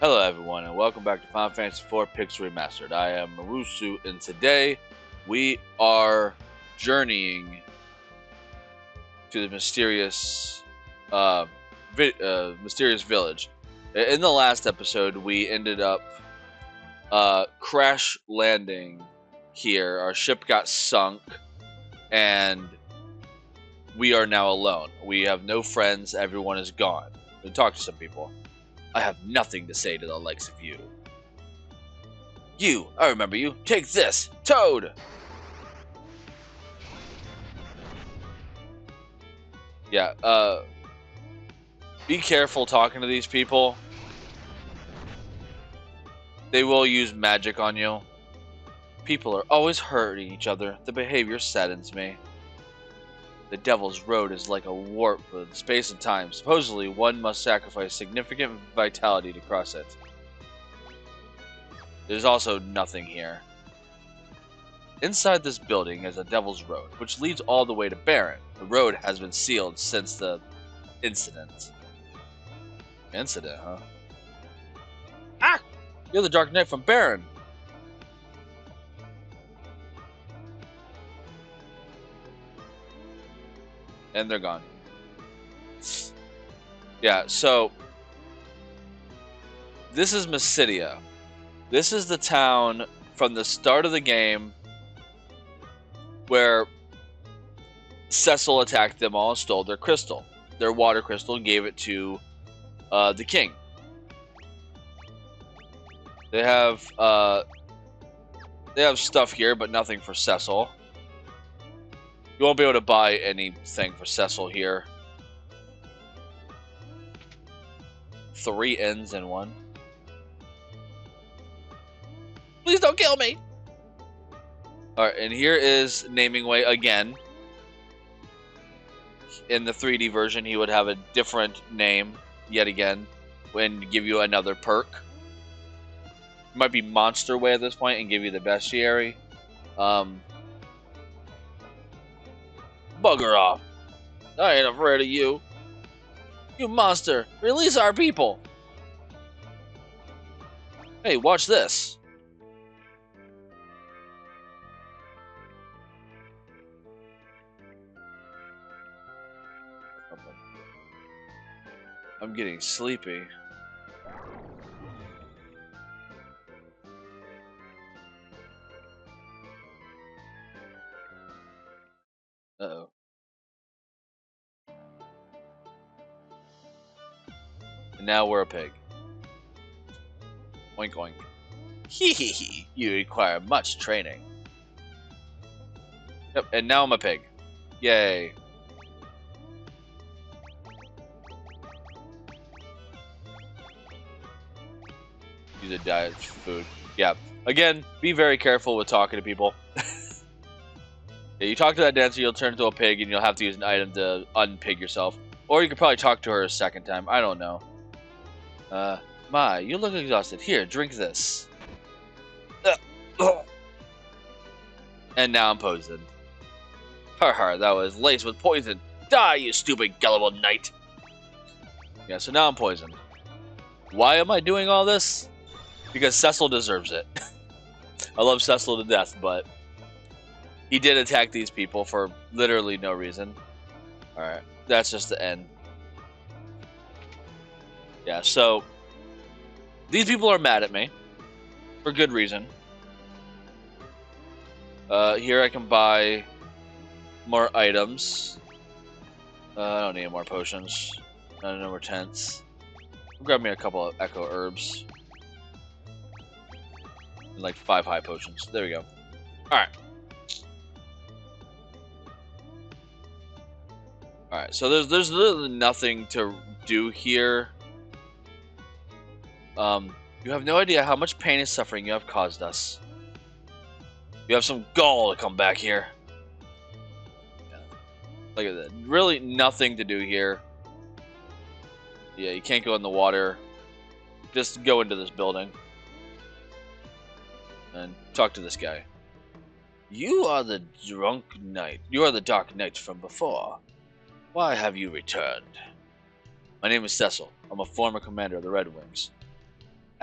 Hello everyone and welcome back to Final Fantasy IV Pixel Remastered. I am Marusu and today we are journeying to the uh, mysterious village. In the last episode we ended up crash landing here. Our ship got sunk and we are now alone. We have no friends, everyone is gone. We talked to some people. I have nothing to say to the likes of you. You, I remember you. Take this, Toad! Yeah, be careful talking to these people. They will use magic on you. People are always hurting each other. The behavior saddens me. The Devil's Road is like a warp with space and time. Supposedly, one must sacrifice significant vitality to cross it. There's also nothing here. Inside this building is a Devil's Road, which leads all the way to Baron. The road has been sealed since the incident. Incident, huh? Ah! You're the Dark Knight from Baron! And they're gone. Yeah, so this is Mysidia. This is the town from the start of the game where Cecil attacked them all and stole their crystal. Their water crystal and gave it to the king. They have stuff here, but nothing for Cecil. You won't be able to buy anything for Cecil here. 3 ends in one. Please don't kill me! Alright, and here is Naming Way again. In the 3D version, he would have a different name, yet again, and give you another perk. It might be Monster Way at this point and give you the bestiary. Bugger off. I ain't afraid of you. You monster, release our people. Hey, watch this. I'm getting sleepy. Uh-oh. And now we're a pig. Oink oink. Hee hee hee. You require much training. Yep, and now I'm a pig. Yay. Use a diet food. Yeah. Again, be very careful with talking to people. Yeah, you talk to that dancer, you'll turn into a pig, and you'll have to use an item to unpig yourself. Or you could probably talk to her a second time. I don't know. My, you look exhausted. Here, drink this. And now I'm poisoned. Har, that was laced with poison. Die, you stupid, gullible knight. Yeah, so now I'm poisoned. Why am I doing all this? Because Cecil deserves it. I love Cecil to death, but he did attack these people for literally no reason. Alright, that's just the end. Yeah, so these people are mad at me for good reason. Here I can buy more items. I don't need more potions. No more tents. Grab me a couple of echo herbs. And like 5 high potions. There we go. Alright. Alright, so there's literally nothing to do here. You have no idea how much pain and suffering you have caused us. You have some gall to come back here. Yeah. Look at that. Really nothing to do here. Yeah, you can't go in the water. Just go into this building. And talk to this guy. You are the drunk knight. You are the Dark Knight from before. Why have you returned? My name is Cecil. I'm a former commander of the Red Wings.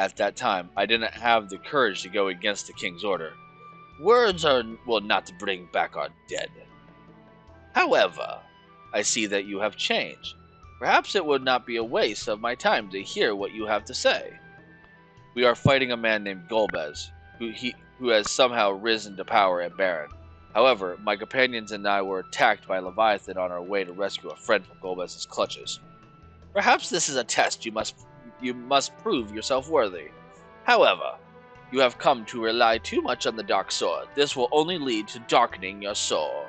At that time, I didn't have the courage to go against the king's order. Words will not bring back our dead. However, I see that you have changed. Perhaps it would not be a waste of my time to hear what you have to say. We are fighting a man named Golbez, who has somehow risen to power at Baron. However, my companions and I were attacked by Leviathan on our way to rescue a friend from Golbez's clutches. Perhaps this is a test you must prove yourself worthy. However, you have come to rely too much on the dark sword. This will only lead to darkening your soul.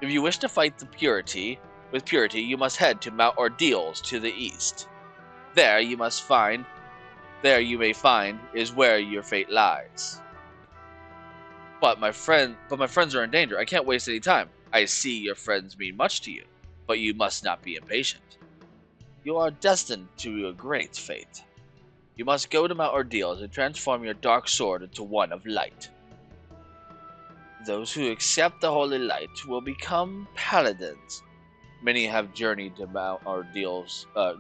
If you wish to fight with purity, you must head to Mount Ordeals to the east. There you may find is where your fate lies. But my friends are in danger. I can't waste any time. I see your friends mean much to you, but you must not be impatient. You are destined to a great fate. You must go to Mount Ordeals and transform your dark sword into one of light. Those who accept the holy light will become paladins. Many have journeyed to Mount Ordeals. But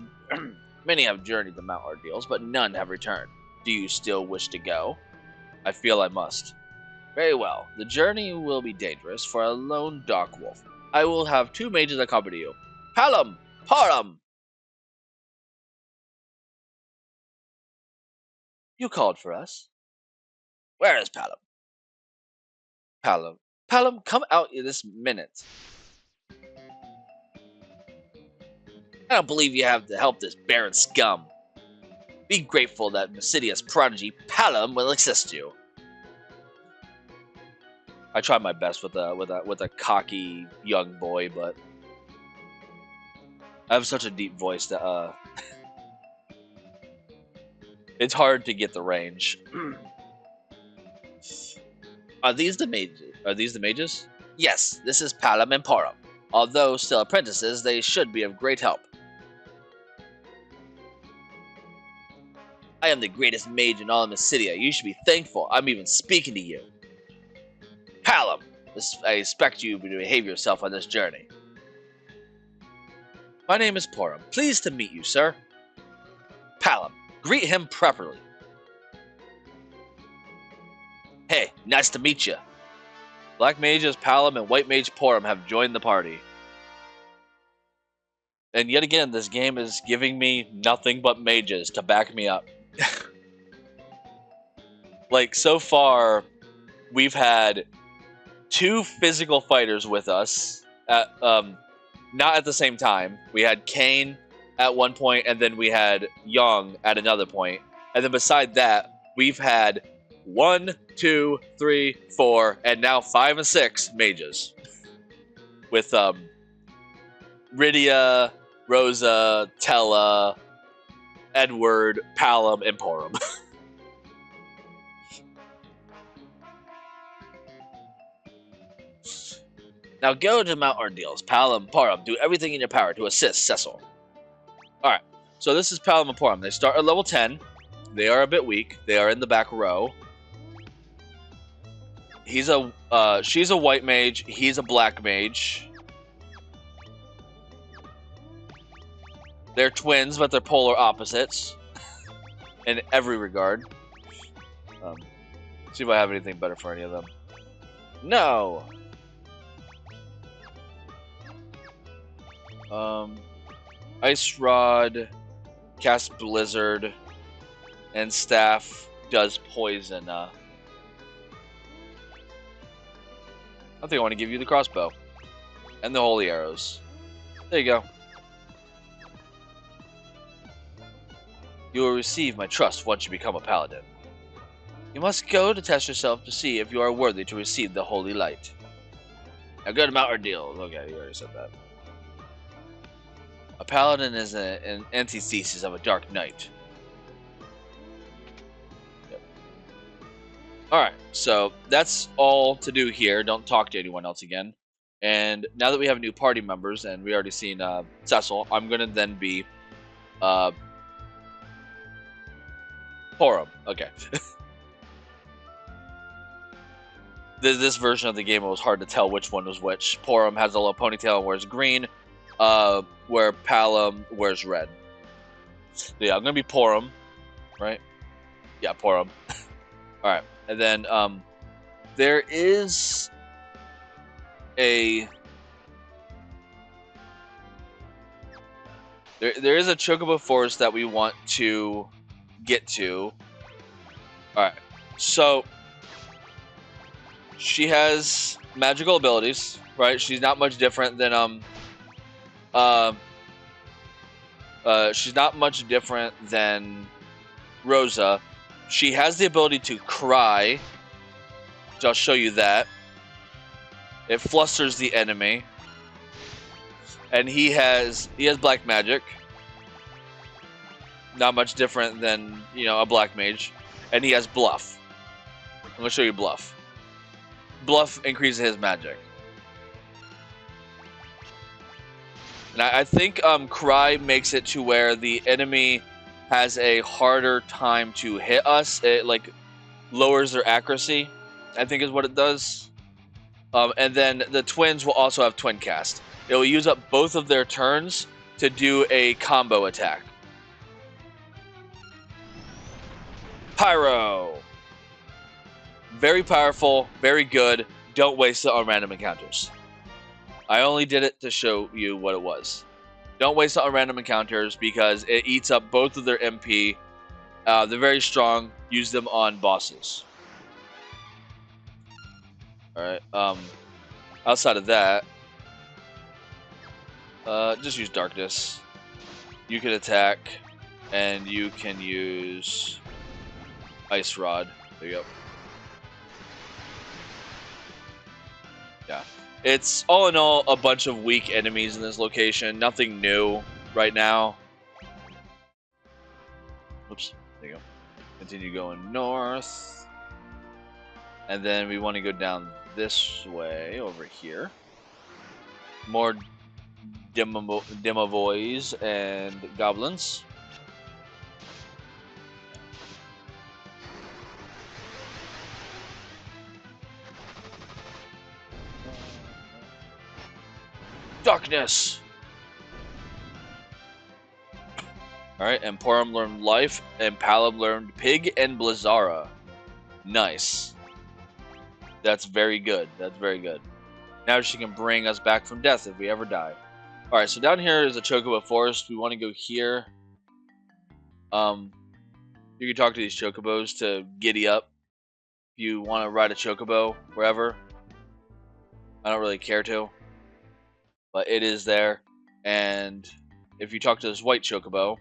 none have returned. Do you still wish to go? I feel I must. Very well. The journey will be dangerous for a lone dark wolf. I will have 2 mages accompany you. Palom! Param! You called for us. Where is Palom? Palom, come out in this minute. I don't believe you have to help this barren scum. Be grateful that Mysidia's prodigy, Palom, will assist you. I tried my best with a cocky young boy, but I have such a deep voice that it's hard to get the range. Are these the mages? Yes, this is Palom and Param. Although still apprentices, they should be of great help. I am the greatest mage in all of Mysidia. You should be thankful. I'm even speaking to you. Palom, I expect you to behave yourself on this journey. My name is Param. Pleased to meet you, sir. Palom, greet him properly. Hey, nice to meet you. Black mages Palom and white mage Param have joined the party. And yet again, this game is giving me nothing but mages to back me up. Like, so far, we've had 2 physical fighters with us, not at the same time. We had Kane at one point, and then we had Young at another point. And then beside that, we've had 1, 2, 3, 4, and now 5 and 6 mages. With Rydia, Rosa, Tella, Edward, Palom, and Param. Now go to Mount Ordeals. Palom, Param, do everything in your power to assist Cecil. Alright, so this is Palom and Param. They start at level 10. They are a bit weak. They are in the back row. She's a white mage. He's a black mage. They're twins, but they're polar opposites in every regard. See if I have anything better for any of them. No. Ice Rod, cast Blizzard, and Staff does poison. I think I want to give you the crossbow and the holy arrows. There you go. You will receive my trust once you become a paladin. You must go to test yourself to see if you are worthy to receive the holy light. Now go to Mount Ordeals. Okay, you already said that. A paladin is an antithesis of a dark knight. Yep. Alright, so that's all to do here. Don't talk to anyone else again. And now that we have new party members, and we already seen Cecil, I'm going to then be Param. Okay. This version of the game, it was hard to tell which one was which. Param has a little ponytail and wears green, where Palom wears red. So yeah, I'm going to be Param. right? Yeah, Porum. All right, and then there is a there is a Chocobo Forest that we want to get to. All right, so she has magical abilities, right? She's not much different than she's not much different than Rosa. She has the ability to cry, which I'll show you that. It flusters the enemy. And he has black magic. Not much different than, a black mage. And he has bluff. I'm going to show you bluff. Bluff increases his magic. And I think cry makes it to where the enemy has a harder time to hit us. It lowers their accuracy, I think is what it does. And then the twins will also have twin cast. It will use up both of their turns to do a combo attack. Pyro. Very powerful, very good. Don't waste it on random encounters. I only did it to show you what it was. Don't waste it on random encounters because it eats up both of their MP. They're very strong. Use them on bosses. Alright, outside of that, just use Darkness. You can attack, and you can use Ice Rod. There you go. Yeah. It's, all in all, a bunch of weak enemies in this location. Nothing new right now. Oops, there you go. Continue going north. And then we want to go down this way, over here. More Demovoids and goblins. Darkness! Alright, and Porum learned Life, and Palab learned Pig and Blizzara. Nice. That's very good. That's very good. Now she can bring us back from death if we ever die. Alright, so down here is a Chocobo Forest. We want to go here. You can talk to these Chocobos to giddy up. If you want to ride a Chocobo wherever. I don't really care to. But it is there. And if you talk to this white Chocobo,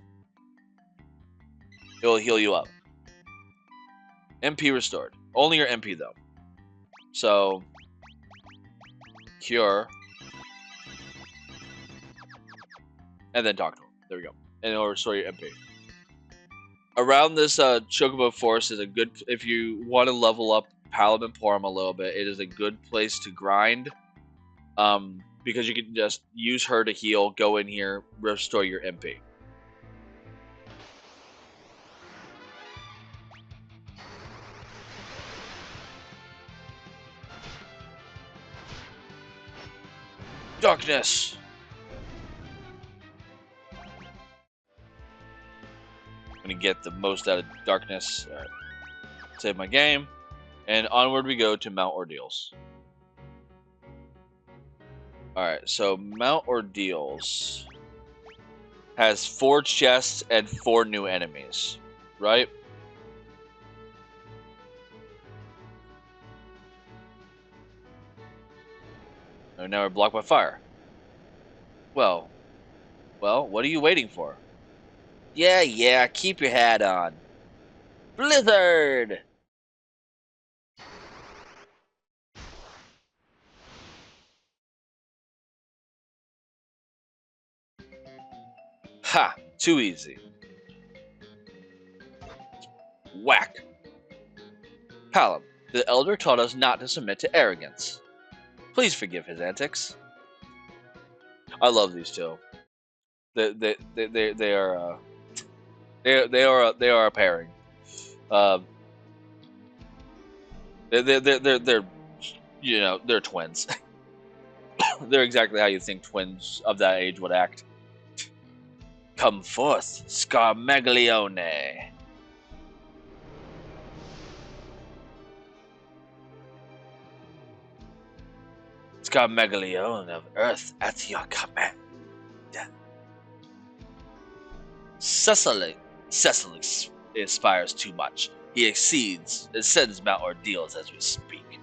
it will heal you up. MP restored. Only your MP though. So, cure. And then talk to him. There we go. And it'll restore your MP. Around this Chocobo Forest is a good, if you want to level up Palab and Porum a little bit, it is a good place to grind. Because you can just use her to heal, go in here, restore your MP. Darkness! I'm gonna get the most out of Darkness. All right. Save my game. And onward we go to Mount Ordeals. Alright, so Mount Ordeals has 4 chests and 4 new enemies, right? And now we're blocked by fire. Well, what are you waiting for? Yeah, keep your hat on. Blizzard! Ha! Too easy. Whack! Palab, the Elder taught us not to submit to arrogance. Please forgive his antics. I love these two. They are they are a pairing. They're they're twins. They're exactly how you think twins of that age would act. Come forth, Scarmaglione. Scarmegalion of Earth at your command. Cecily aspires too much. He ascends Mount Ordeals as we speak.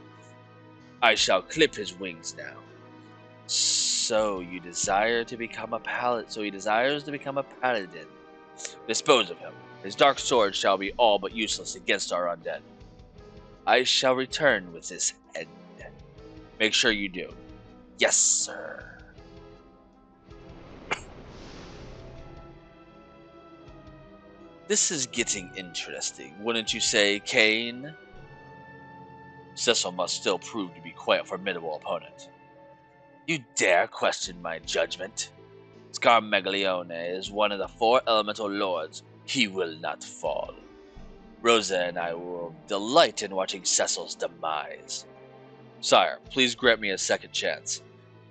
I shall clip his wings now. So you desire to become a paladin. So he desires to become a paladin. Dispose of him. His dark sword shall be all but useless against our undead. I shall return with his head. Make sure you do. Yes, sir. This is getting interesting, wouldn't you say, Kane? Cecil must still prove to be quite a formidable opponent. You dare question my judgment? Scarmegalione is one of the 4 elemental lords. He will not fall. Rosa and I will delight in watching Cecil's demise. Sire, please grant me a second chance.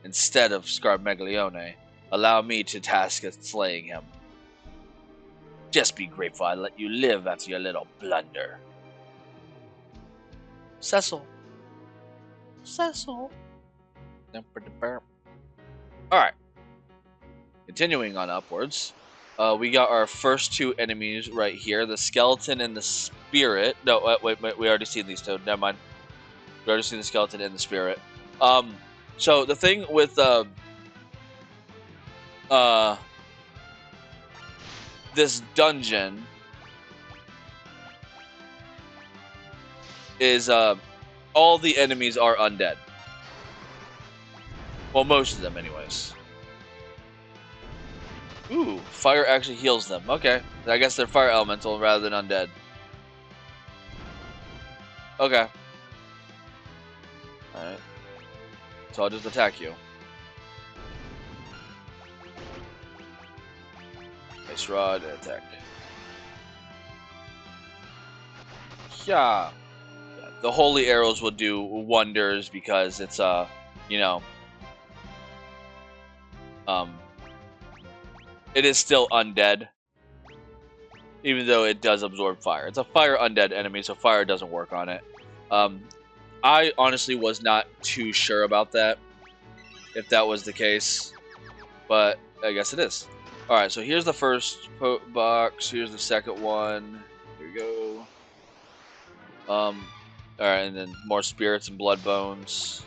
Instead of Scarmegalione, allow me to task at slaying him. Just be grateful I let you live after your little blunder. Cecil. Alright. Continuing on upwards. We got our first 2 enemies right here. The skeleton and the spirit. No, wait. We already seen these 2. Never mind. We already seen the skeleton and the spirit. So the thing with this dungeon is all the enemies are undead. Well, most of them anyways. Ooh, fire actually heals them. Okay. I guess they're fire elemental rather than undead. Okay. Alright. So I'll just attack you. Ice rod, attack. Yeah. The holy arrows will do wonders because it's you know, it is still undead, even though it does absorb fire. It's a fire undead enemy, so fire doesn't work on it. I honestly was not too sure about that, if that was the case, but I guess it is. Alright, so here's the first box, here's the second one, here we go. Alright, and then more spirits and blood bones.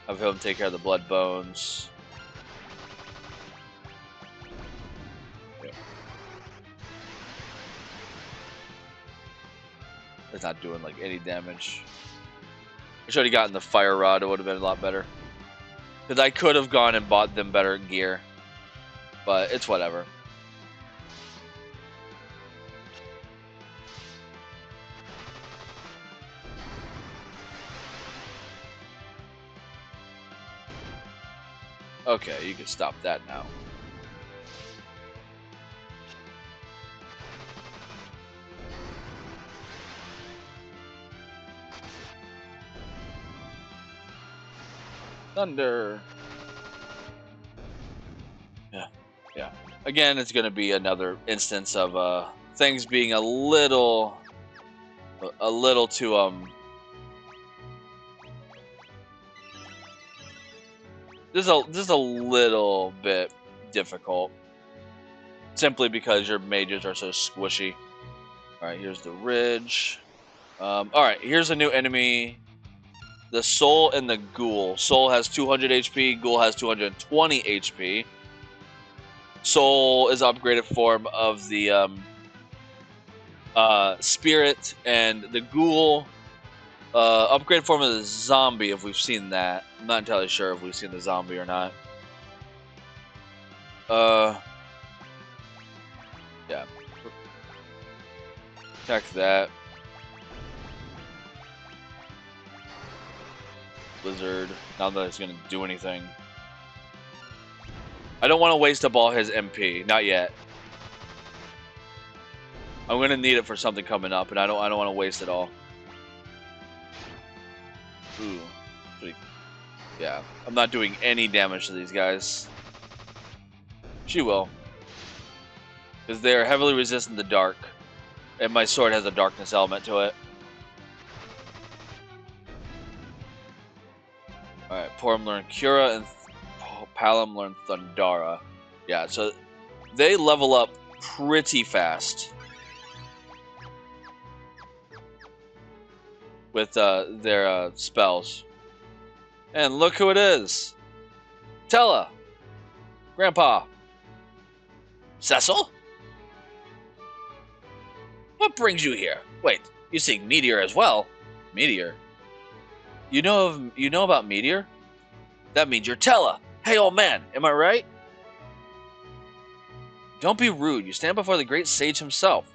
Have him take care of the blood bones. It's not doing like any damage. I should have gotten the fire rod, it would have been a lot better. Because I could have gone and bought them better gear. But it's whatever. Okay, you can stop that now. Thunder. Yeah. Again, it's going to be another instance of things being a little too just a little bit difficult, simply because your mages are so squishy. All right, here's the ridge. All right, here's a new enemy. The Soul and the Ghoul. Soul has 200 HP, Ghoul has 220 HP. Soul is an upgraded form of the Spirit, and the Ghoul, upgraded form of the Zombie, if we've seen that. I'm not entirely sure if we've seen the Zombie or not. Yeah. Attack that. Blizzard. Not that it's going to do anything. I don't want to waste up all his MP. Not yet. I'm going to need it for something coming up, and I don't want to waste it all. Ooh. Yeah. I'm not doing any damage to these guys. She will. Because they are heavily resistant to dark. And my sword has a darkness element to it. Alright. Porum learned Cura, and Palom learned Thundara. Yeah, so they level up pretty fast with their spells. And look who it is! Tella! Grandpa! Cecil? What brings you here? Wait, you seek Meteor as well? Meteor? You know about Meteor? That means you're Tella! Hey, old man, am I right? Don't be rude, you stand before the great sage himself.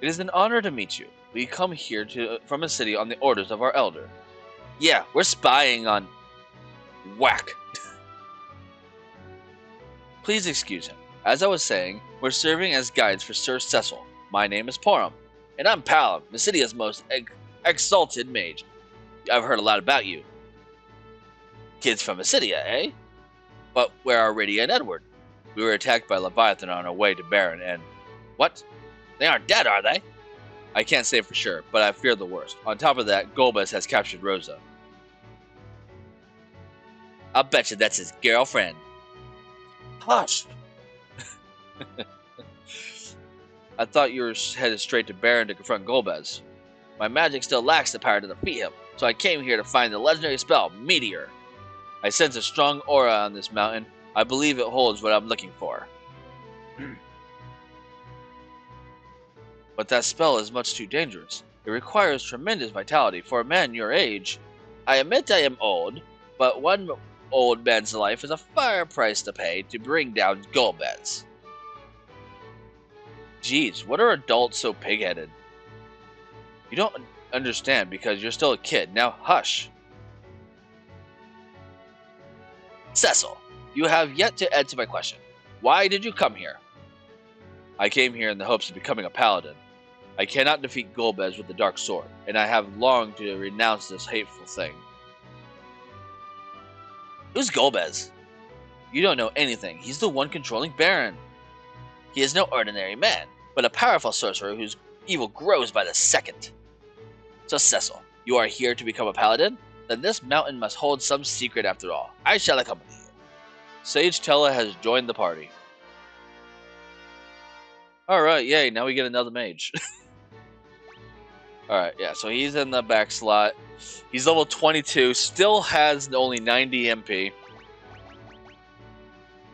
It is an honor to meet you. We come here from a city on the orders of our elder. Yeah, we're spying on... Whack! Please excuse him. As I was saying, we're serving as guides for Sir Cecil. My name is Porum, and I'm Palom, the city's most exalted mage. I've heard a lot about you. Kids from Acidia, eh? But where are Radia and Edward? We were attacked by Leviathan on our way to Baron, and... What? They aren't dead, are they? I can't say for sure, but I fear the worst. On top of that, Golbez has captured Rosa. I'll bet you that's his girlfriend. Hush! I thought you were headed straight to Baron to confront Golbez. My magic still lacks the power to defeat him, so I came here to find the legendary spell, Meteor. I sense a strong aura on this mountain. I believe it holds what I'm looking for. But that spell is much too dangerous. It requires tremendous vitality for a man your age. I admit I am old, but one old man's life is a fair price to pay to bring down Golbez. Jeez, what are adults so pig-headed? You don't understand because you're still a kid. Now hush. Cecil, you have yet to answer my question. Why did you come here? I came here in the hopes of becoming a paladin. I cannot defeat Golbez with the dark sword, and I have longed to renounce this hateful thing. Who's Golbez? You don't know anything. He's the one controlling Baron. He is no ordinary man, but a powerful sorcerer whose evil grows by the second. So Cecil, you are here to become a paladin? Then this mountain must hold some secret after all. I shall accompany you. Sage Tella has joined the party. Alright, yay, now we get another mage. Alright, yeah, so he's in the back slot. He's level 22, still has only 90 MP.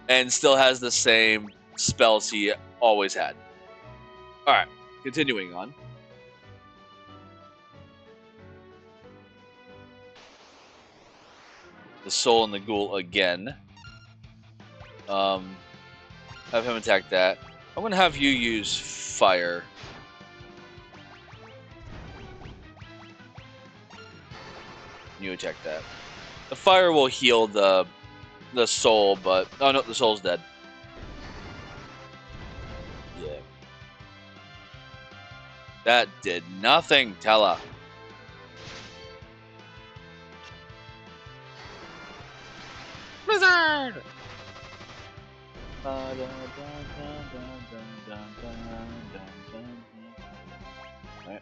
And still has the same spells he always had. Alright, continuing on. The Soul and the Ghoul again. Have him attack that. I'm gonna have you use fire. You attack that. The fire will heal the soul, but oh no, the soul's dead. Yeah. That did nothing, Tella. Blizzard! Right.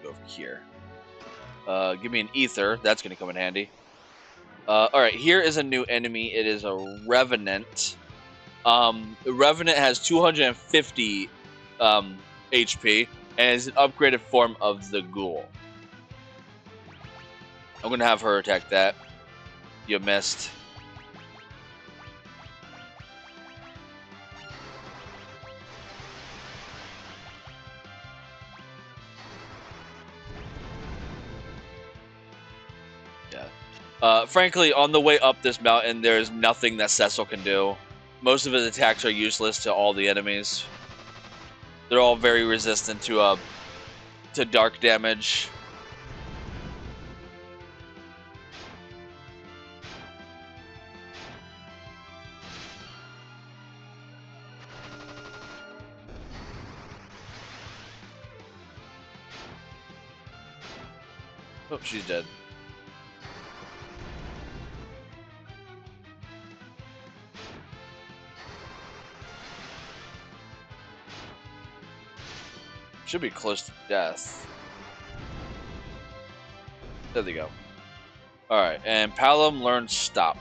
Go over here. Give me an ether. That's going to come in handy. Alright, here is a new enemy. It is a Revenant. The Revenant has 250 HP and is an upgraded form of the Ghoul. I'm going to have her attack that. You missed. Frankly, on the way up this mountain, there's nothing that Cecil can do. Most of his attacks are useless to all the enemies. They're all very resistant to dark damage. Oh, she's dead. Should be close to death. There they go. Alright, and Palom learns Stop.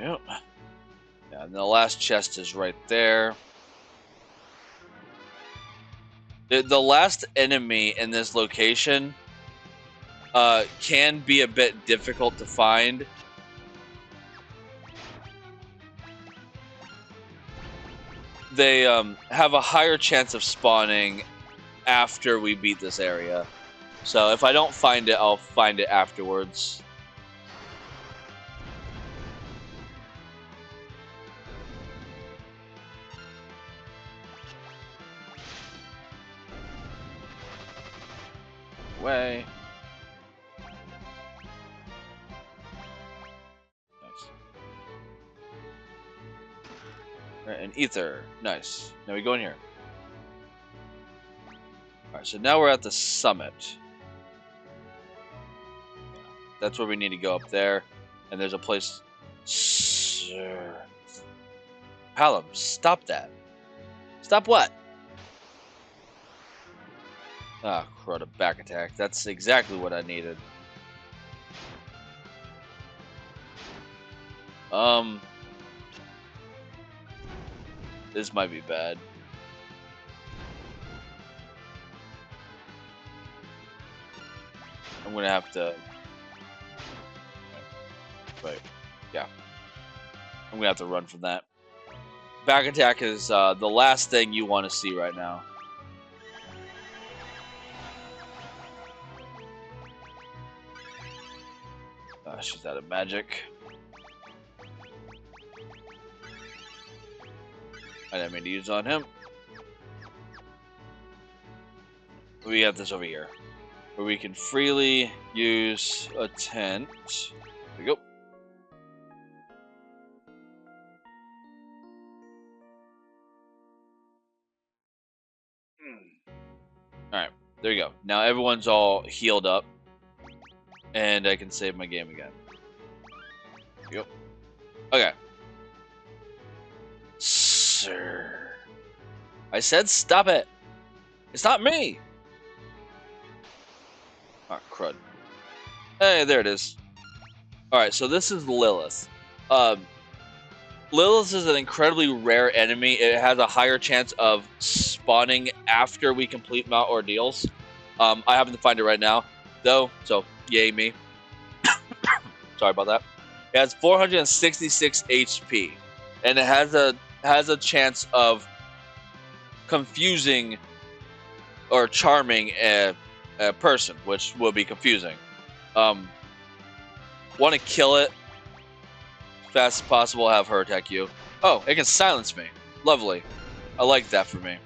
Yep. Yeah, and the last chest is right there. The last enemy in this location can be a bit difficult to find. They have a higher chance of spawning after we beat this area. So if I don't find it, I'll find it afterwards. Way. Nice. Right, and ether. Nice. Now we go in here. Alright, so now we're at the summit. That's where we need to go, up there. And there's a place... Sir. Palom, stop that. Stop what? Ah, crud, a back attack. That's exactly what I needed. This might be bad. I'm gonna have to... Wait. Yeah. I'm gonna have to run from that. Back attack is the last thing you want to see right now. She's out of magic. I didn't mean to use on him. We have this over here, where we can freely use a tent. There we go. Alright, there you go. Now everyone's all healed up. And I can save my game again. Yep. Okay. Sir. I said stop it. It's not me. Oh, crud. Hey, there it is. Alright, so this is Lilith. Lilith is an incredibly rare enemy. It has a higher chance of spawning after we complete Mount Ordeals. I happen to find it right now, though, so yay me. Sorry about that. It has 466 HP, and it has a chance of confusing or charming a person, which will be confusing. Want to kill it as fast as possible, have her attack you. Oh, it can silence me. Lovely. I like that for me.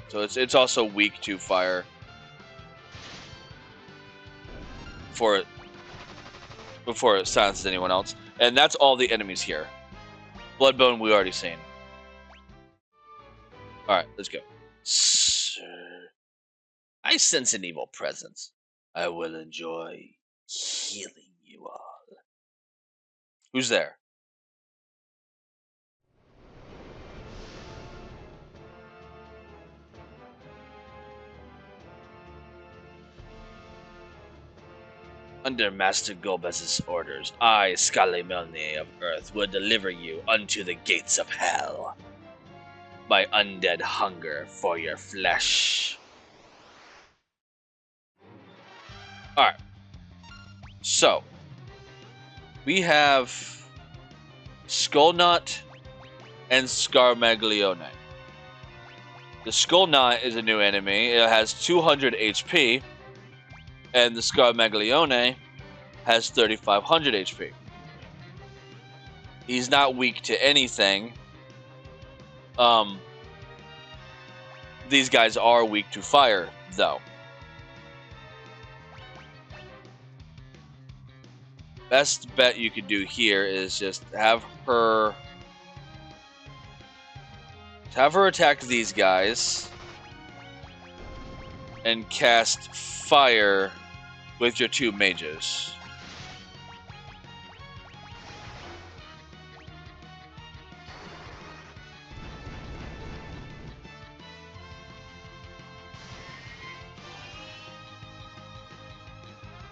So it's also weak to fire. Before it silences anyone else. And that's all the enemies here. Bloodbone we already seen. Alright, let's go. Sir, I sense an evil presence. I will enjoy healing you all. Who's there? Under Master Golbez's orders, I, Skalimilne of Earth, will deliver you unto the gates of hell. My undead hunger for your flesh. Alright. So, we have Skullknot and Scarmaglione. The Skullknot is a new enemy. It has 200 HP. And the Scarmaglione has 3,500 HP. He's not weak to anything. These guys are weak to fire, though. best bet you could do here is just have her attack these guys and cast fire with your 2 mages.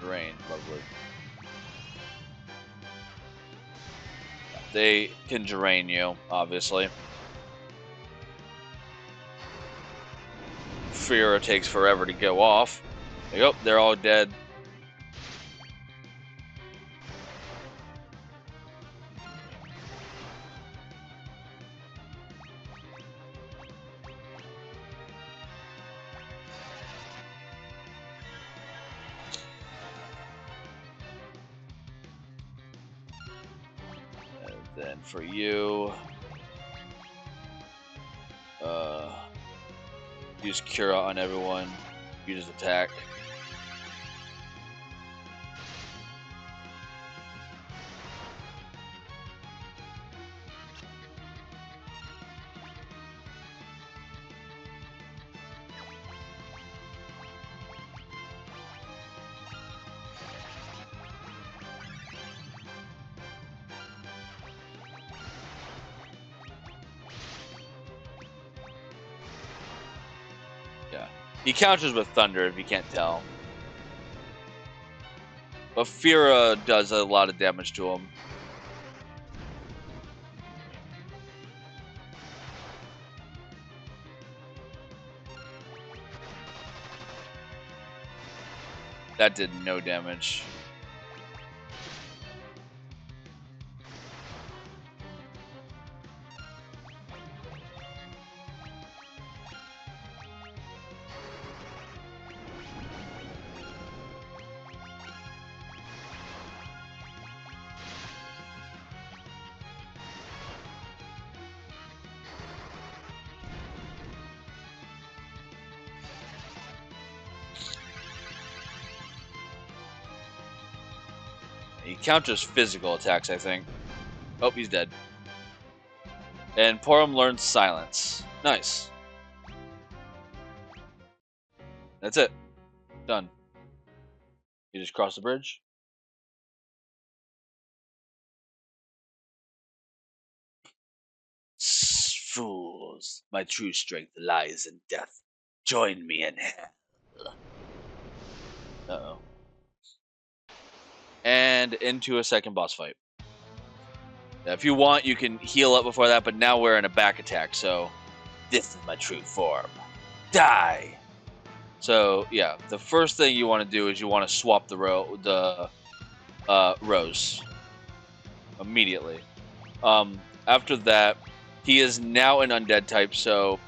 Rain, lovely. They can drain you, obviously. Fira takes forever to go off. Yep, they're all dead. And then for you, use Cura on everyone. Use attack. Yeah. He counters with Thunder if you can't tell. But Fira does a lot of damage to him. That did no damage. He counters physical attacks, I think. Oh, he's dead. And Porum learns Silence. Nice. That's it. Done. You just cross the bridge. Fools, my true strength lies in death. Join me in hell. Uh-oh. And into a second boss fight. Now, if you want, you can heal up before that, but now we're in a back attack, so this is my true form. Die! So, yeah, the first thing you want to do is you want to swap the rows immediately. After that, he is now an undead type, so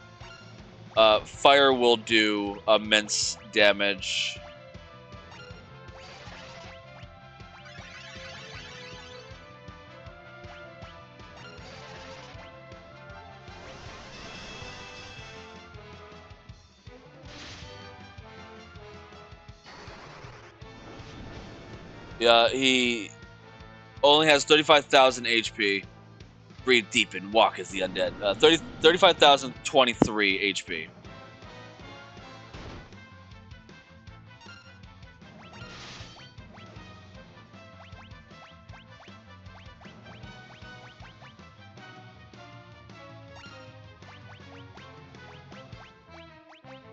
fire will do immense damage. Yeah, he only has 35,000 HP. Breathe deep and walk as the undead. 35,023 HP.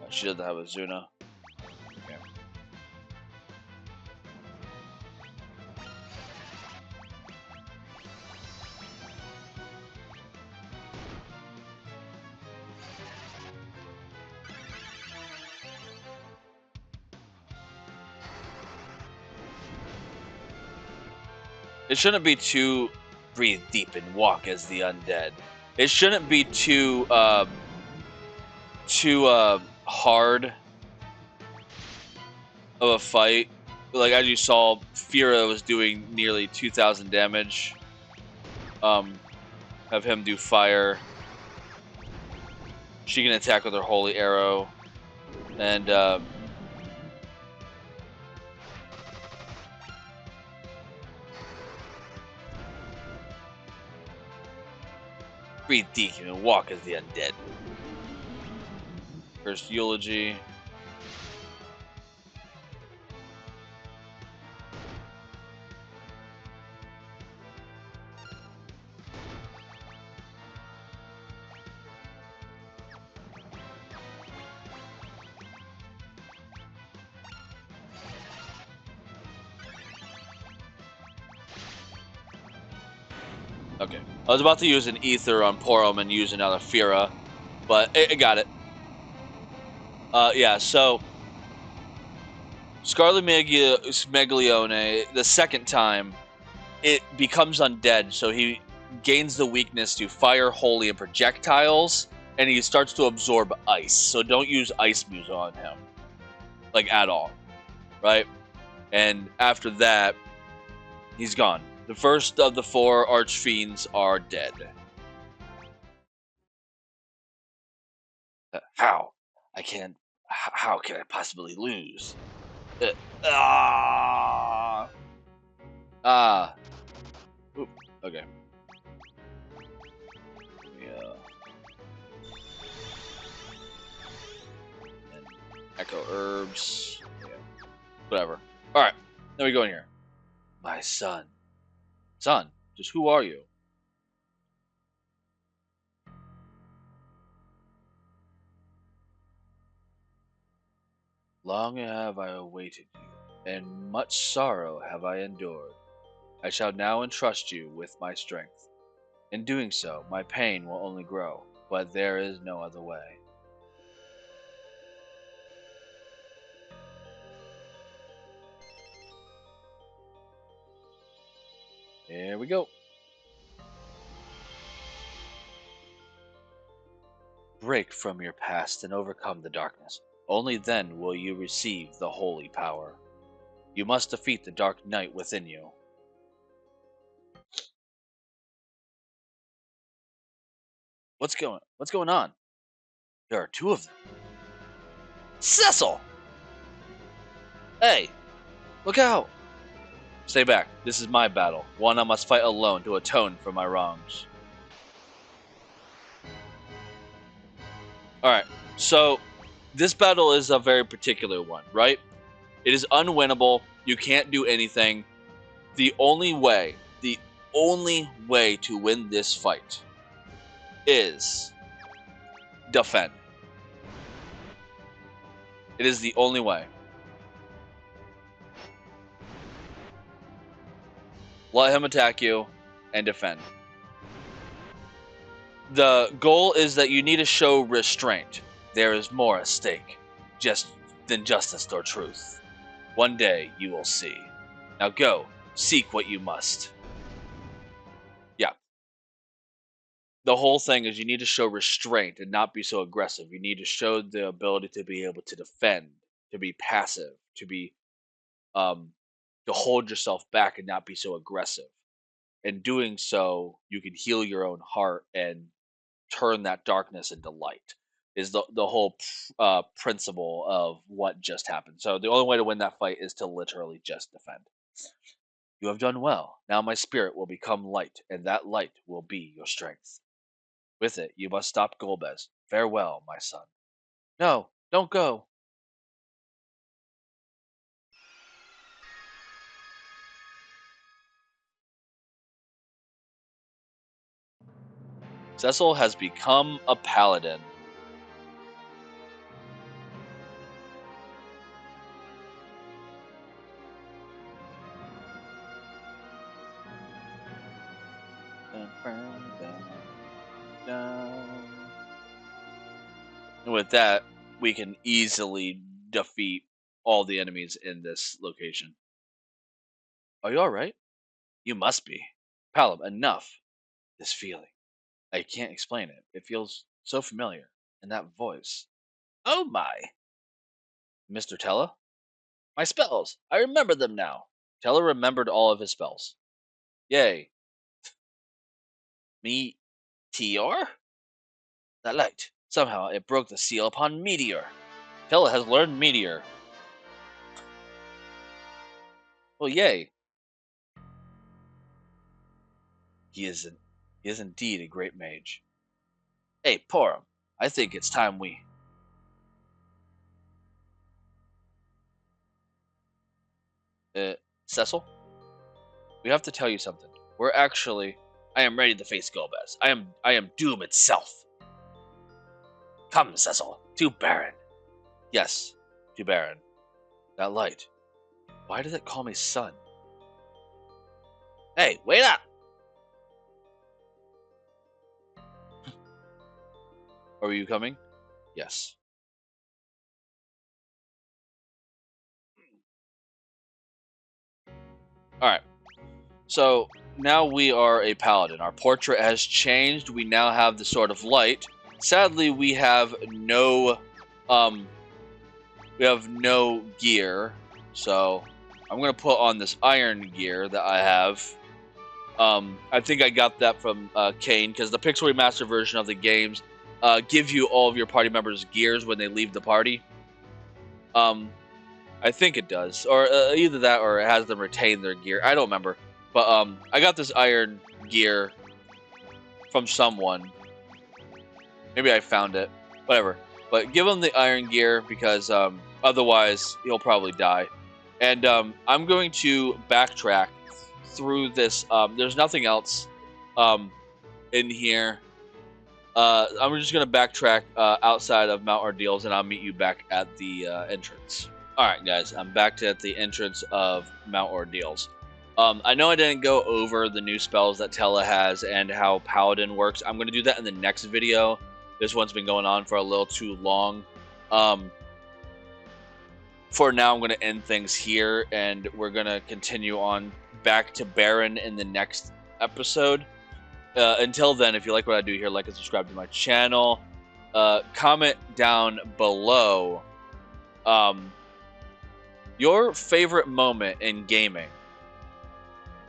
She doesn't have a Zuna. Okay. It shouldn't be too breathe deep and walk as the undead. It shouldn't be too hard of a fight. Like as you saw, Fira was doing nearly 2,000 damage. Have him do fire. She can attack with her holy arrow, and Breathe deep and walk as the undead. First eulogy. Okay. I was about to use an Ether on Porom and use another Fira, but I got it. Yeah, so Scarlet Meglione, the second time, it becomes undead, so he gains the weakness to fire, holy, and projectiles, and he starts to absorb ice. So don't use Ice Muse on him, like, at all, right? And after that, he's gone. The first of the 4 Archfiends are dead. How? How can I possibly lose? Ah. Oop, okay. Yeah. And Echo Herbs. Yeah. Whatever. Alright. Then we go in here. My son. Son, just who are you? Long have I awaited you, and much sorrow have I endured. I shall now entrust you with my strength. In doing so, my pain will only grow, but there is no other way. Here we go. Break from your past and overcome the darkness. Only then will you receive the holy power. You must defeat the dark knight within you. What's going on? There are 2 of them. Cecil! Hey, look out! Stay back. This is my battle. One I must fight alone to atone for my wrongs. Alright, so this battle is a very particular one, right? It is unwinnable. You can't do anything. The only way to win this fight is defend. It is the only way. Let him attack you and defend. The goal is that you need to show restraint. There is more at stake than justice or truth. One day you will see. Now go, seek what you must. Yeah. The whole thing is you need to show restraint and not be so aggressive. You need to show the ability to be able to defend, to be passive, um to hold yourself back and not be so aggressive. In doing so, you can heal your own heart and turn that darkness into light. Is the whole principle of what just happened. So the only way to win that fight is to literally just defend. You have done well. Now my spirit will become light, and that light will be your strength. With it, you must stop Golbez. Farewell, my son. No, don't go. Cecil has become a paladin. And with that, we can easily defeat all the enemies in this location. Are you alright? You must be. Palom, enough. This feeling. I can't explain it. It feels so familiar. And that voice. Oh my! Mr. Tella? My spells! I remember them now. Tella remembered all of his spells. Yay. Meteor? That light. Somehow it broke the seal upon Meteor. Tella has learned Meteor. Well, yay. He is indeed a great mage. Hey, Porum, I think it's time we... Cecil? We have to tell you something. We're actually... I am ready to face Golbez. I am Doom itself. Come, Cecil, to Baron. Yes, to Baron. That light. Why did it call me son? Hey, wait up! Are you coming? Yes. Alright. So, now we are a paladin. Our portrait has changed. We now have the Sword of Light. Sadly, we have no gear. So, I'm going to put on this iron gear that I have. I think I got that from Kane, because the Pixel Remaster version of the games give you all of your party members' gears when they leave the party. I think it does, or either that, or it has them retain their gear. I don't remember, but I got this iron gear from someone. Maybe I found it. Whatever. But give him the iron gear, because otherwise he'll probably die. And I'm going to backtrack through this. There's nothing else in here. I'm just going to backtrack outside of Mount Ordeals, and I'll meet you back at the entrance. Alright, guys, I'm back at the entrance of Mount Ordeals. I know I didn't go over the new spells that Tella has and how Paladin works. I'm going to do that in the next video. This one's been going on for a little too long. For now, I'm going to end things here, and we're going to continue on back to Baron in the next episode. Until then, if you like what I do here, like and subscribe to my channel. Comment down below your favorite moment in gaming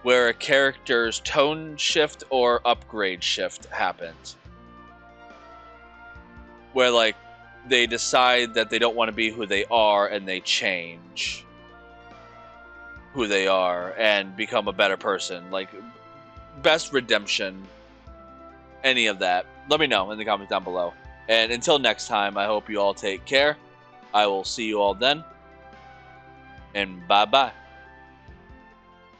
where a character's tone shift or upgrade shift happens. Where, like, they decide that they don't want to be who they are and they change who they are and become a better person. Like, best redemption, any of that. Let me know in the comments down below. And until next time, I hope you all take care. I will see you all then. And bye-bye.